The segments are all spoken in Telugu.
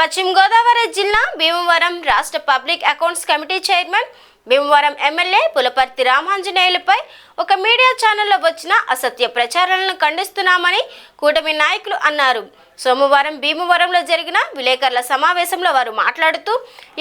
పశ్చిమ గోదావరి జిల్లా భీమవరం రాష్ట్ర public accounts committee chairman Bhimavaram MLA Pulaparthi రామాంజనేయులపై ఒక మీడియా ఛానల్లో వచ్చిన అసత్య ప్రచారాలను ఖండిస్తున్నామని కూటమి నాయకులు అన్నారు. సోమవారం భీమవరంలో జరిగిన విలేకరుల సమావేశంలో వారు మాట్లాడుతూ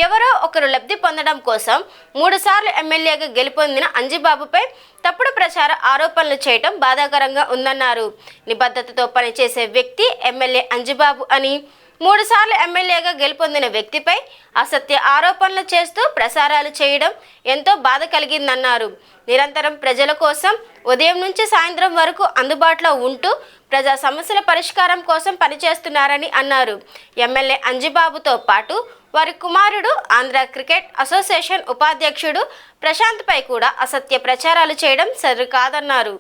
ఎవరో ఒకరు లబ్ధి పొందడం కోసం 3 సార్లు ఎమ్మెల్యేగా గెలుపొందిన అంజిబాబుపై తప్పుడు ప్రచార ఆరోపణలు చేయడం బాధాకరంగా ఉందన్నారు. నిబద్ధతతో పనిచేసే వ్యక్తి ఎమ్మెల్యే అంజిబాబు అని 3 సార్లు ఎమ్మెల్యేగా గెలుపొందిన వ్యక్తిపై అసత్య ఆరోపణలు చేస్తూ ప్రసారాలు చేయడం ఎంతో బాధ కలిగిందన్నారు. నిరంతరం ప్రజల కోసం ఉదయం నుంచి సాయంత్రం వరకు అందుబాటులో ఉంటూ ప్రజా సమస్యల పరిష్కారం కోసం పనిచేస్తున్నారని అన్నారు. ఎమ్మెల్యే అంజిబాబుతో పాటు వారి కుమారుడు ఆంధ్ర క్రికెట్ అసోసియేషన్ ఉపాధ్యక్షుడు ప్రశాంత్పై కూడా అసత్య ప్రచారాలు చేయడం సరికాదన్నారు.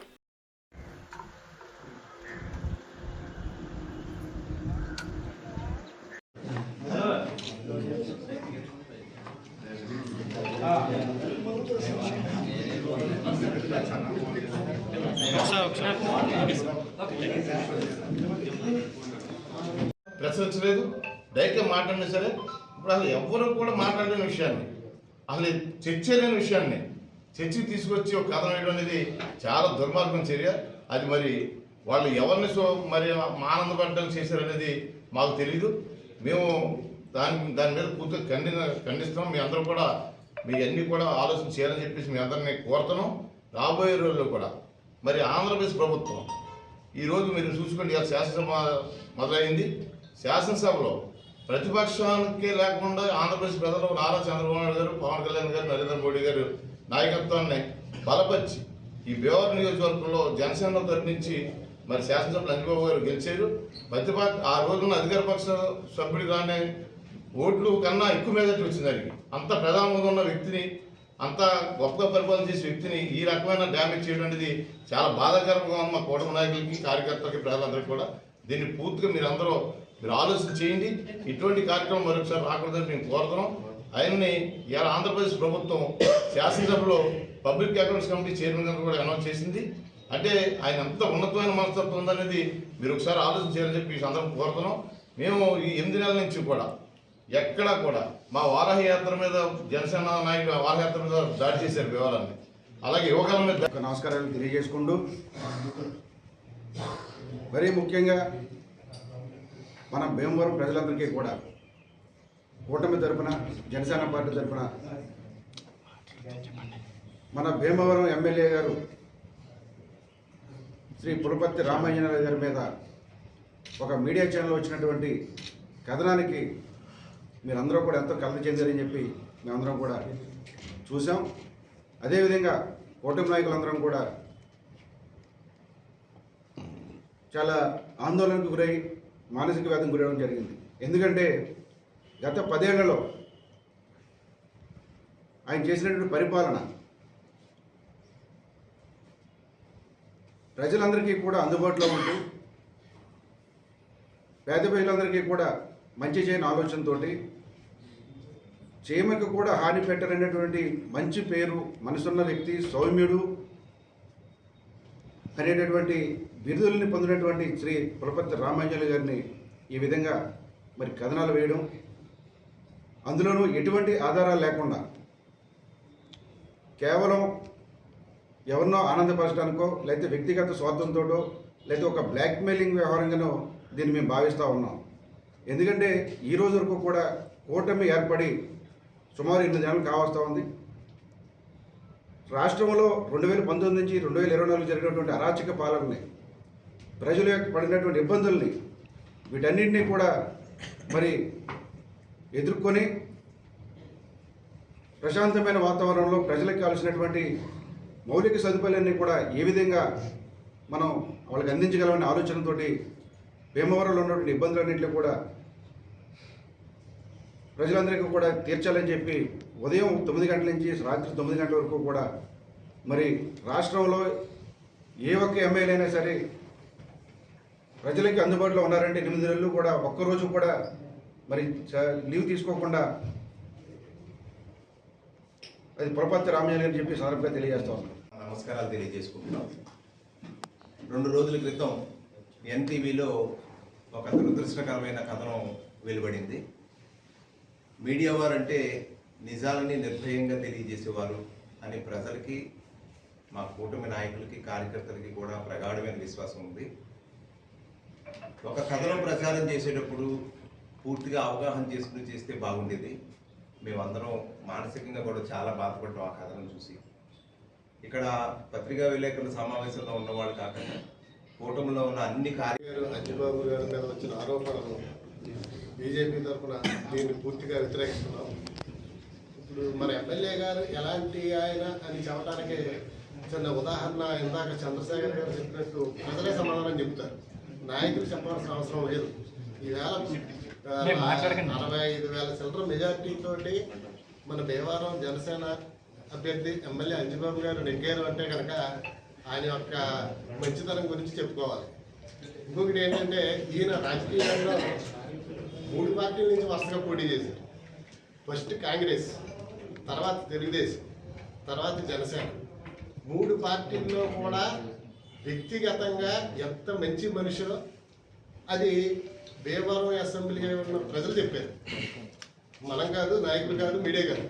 ప్రశ్నించలేదు, డైరెక్ట్గా మాట్లాడినా సరే ఇప్పుడు అసలు ఎవరు కూడా మాట్లాడలేని విషయాన్ని, అసలు చర్చ లేని విషయాన్ని చర్చకి తీసుకొచ్చి ఒక కథ వేయడం అనేది చాలా దుర్మార్గం చర్య. అది మరి వాళ్ళు ఎవరిని మరి ఆనందపడడానికి చేశారనేది మాకు తెలియదు. మేము దాని మీద పూర్తిగా ఖండిస్తున్నాం. మీ అందరూ కూడా మీ అన్నీ కూడా ఆలోచన చేయాలని చెప్పేసి మీ అందరినీ కోరుతున్నాం. రాబోయే రోజుల్లో కూడా మరి ఆంధ్రప్రదేశ్ ప్రభుత్వం ఈరోజు మీరు చూసుకోండి, శాసనసభ మొదలైంది. శాసనసభలో ప్రతిపక్షానికి లేకుండా ఆంధ్రప్రదేశ్ ప్రజలు నారా చంద్రబాబు నాయుడు గారు, పవన్ కళ్యాణ్ గారు, నరేంద్ర మోడీ గారు నాయకత్వాన్ని బలపరిచి ఈ భీమవరం నియోజకవర్గంలో జనసేన తరఫునుంచి మరి శాసనసభలో అంజిబాబు గారు గెలిచారు. ఆ రోజున అధికార పక్ష సభ్యుడు కానీ ఓట్లు కన్నా ఎక్కువ మెజార్టీ వచ్చింది. దానికి అంత ప్రధానంగా ఉన్న వ్యక్తిని, అంత గొప్పగా పరిపాలన చేసే వ్యక్తిని ఈ రకమైన డ్యామేజ్ చేయడం అనేది చాలా బాధాకరంగా ఉంది మా కూటమి నాయకులకి, కార్యకర్తలకి, ప్రజలందరికీ కూడా. దీన్ని పూర్తిగా మీరు ఆలోచన చేయండి. ఇటువంటి కార్యక్రమం మరొకసారి రాకూడదని మేము కోరుతున్నాం. ఆయన్ని ఇలా ఆంధ్రప్రదేశ్ ప్రభుత్వం శాసనసభలో పబ్లిక్ అకౌంట్స్ కమిటీ చైర్మన్గా కూడా అనౌన్స్ చేసింది. అంటే ఆయన ఎంత ఉన్నతమైన మనస్తత్వం ఉందనేది మీరు ఒకసారి ఆలోచన చేయాలని చెప్పి ఈ సందర్భం కోరుతున్నాం. మేము ఈ 8 నెలల నుంచి కూడా ఎక్కడా కూడా మా వారాహి యాత్ర మీద జనసేన నాయకులు వారాహయాత్ర మీద దాడి చేశారు వివరాన్ని. అలాగే యువకాలం మీద నమస్కారాలు తెలియజేసుకుంటూ, మరీ ముఖ్యంగా మన భీమవరం ప్రజలందరికీ కూడా కూటమి తరపున, జనసేన పార్టీ తరపున మన భీమవరం ఎమ్మెల్యే గారు శ్రీ పులపర్తి రామాంజనేయులు గారి మీద ఒక మీడియా ఛానల్ వచ్చినటువంటి కథనానికి మీరందరూ కూడా ఎంతో కలత చెందారని చెప్పి మేమందరం కూడా చూసాం. అదేవిధంగా కూటమి నాయకులందరం కూడా చాలా ఆందోళనకు గురై మానసిక వ్యాధికి గురవడం జరిగింది. ఎందుకంటే గత 10 ఏళ్లలో ఆయన చేసినటువంటి పరిపాలన ప్రజలందరికీ కూడా అందుబాటులో ఉంటూ పేద ప్రజలందరికీ కూడా మంచి చేయని ఆలోచనతో చీమకు కూడా హాని పెట్టరనేటువంటి మంచి పేరు, మనసున్న వ్యక్తి, సౌమ్యుడు అనేటటువంటి బిరుదుల్ని పొందినటువంటి శ్రీ పులపర్తి రామాంజనేయులు గారిని ఈ విధంగా మరి కథనాలు వేయడం, అందులోనూ ఎటువంటి ఆధారాలు లేకుండా కేవలం ఎవరినో ఆనందపరచడానికో, లేకపోతే వ్యక్తిగత స్వార్థంతోటో, లేకపోతే ఒక బ్లాక్మెయిలింగ్ వ్యవహారంగానో దీన్ని మేము భావిస్తూ ఉన్నాం. ఎందుకంటే ఈ రోజు వరకు కూడా కూటమి ఏర్పడి సుమారు 8 నెలలు కావస్తూ ఉంది. రాష్ట్రంలో 2019 నుంచి 2024 జరిగినటువంటి అరాచక పాలనని, ప్రజల యొక్క పడినటువంటి ఇబ్బందుల్ని, వీటన్నింటినీ కూడా మరి ఎదుర్కొని ప్రశాంతమైన వాతావరణంలో ప్రజలకు కావాల్సినటువంటి మౌలిక సదుపాయాలన్నీ కూడా ఏ విధంగా మనం వాళ్ళకి అందించగలమనే ఆలోచనతో భీమవరంలో ఉన్నటువంటి ఇబ్బందులన్నింటినీ కూడా ప్రజలందరికీ కూడా తీర్చాలని చెప్పి ఉదయం 9 గంటల నుంచి రాత్రి 9 గంటల వరకు కూడా మరి రాష్ట్రంలో ఏ ఒక్క ఎమ్మెల్యే అయినా సరే ప్రజలకి అందుబాటులో ఉన్నారంటే 8 నెలలు కూడా ఒక్కరోజు కూడా మరి లీవ్ తీసుకోకుండా అది పులపర్తి రామాంజనేయులు అని చెప్పి సందర్భంగా తెలియజేస్తా ఉన్నాం. నమస్కారాలు తెలియజేసుకుంటున్నాం. 2 రోజుల క్రితం ఎన్టీవీలో ఒక దురదృష్టకరమైన కథనం వెలువడింది. మీడియా వారు అంటే నిజాలని నిర్భయంగా తెలియజేసేవారు అని ప్రజలకి, మా కూటమి నాయకులకి, కార్యకర్తలకి కూడా ప్రగాఢమైన విశ్వాసం ఉంది. ఒక కథనం ప్రచారం చేసేటప్పుడు పూర్తిగా అవగాహన చేసుకుని చేస్తే బాగుండేది. మేమందరం మానసికంగా కూడా చాలా బాధపడ్డాం ఆ కథనం చూసి. ఇక్కడ పత్రికా విలేకరుల సమావేశంలో ఉన్నవాళ్ళు కాకుండా కూటమిలో ఉన్న అన్ని అంజిబాబు గారి మీద వచ్చిన ఆరోపణలు బీజేపీ తరఫున దీన్ని పూర్తిగా వ్యతిరేకిస్తున్నాం. ఇప్పుడు మన ఎమ్మెల్యే గారు ఎలాంటి ఆయన అని చెప్పడానికి చిన్న ఉదాహరణ ఇందాక చంద్రశేఖర్ గారు చెప్పినట్టు ప్రజలే సమాధానం చెప్తారు, నాయకులు చెప్పాల్సిన అవసరం లేదు. ఈవేళ 65,000 చిల్లర మెజార్టీతోటి మన భీమవరం జనసేన అభ్యర్థి ఎమ్మెల్యే అంజిబాబు గారు నెగ్గారు అంటే కనుక ఆయన యొక్క మంచితనం గురించి చెప్పుకోవాలి. ఇంకొకటి ఏంటంటే ఈయన రాజకీయాల్లో 3 పార్టీల నుంచి వరుసగా పోటీ చేశారు. ఫస్ట్ కాంగ్రెస్, తర్వాత తెలుగుదేశం, తర్వాత జనసేన. 3 పార్టీల్లో కూడా వ్యక్తిగతంగా ఎంత మంచి మనిషో అది భీమవరం అసెంబ్లీ ఉన్న ప్రజలు చెప్పారు. మనం కాదు, నాయకులు కాదు, మీడియా కాదు.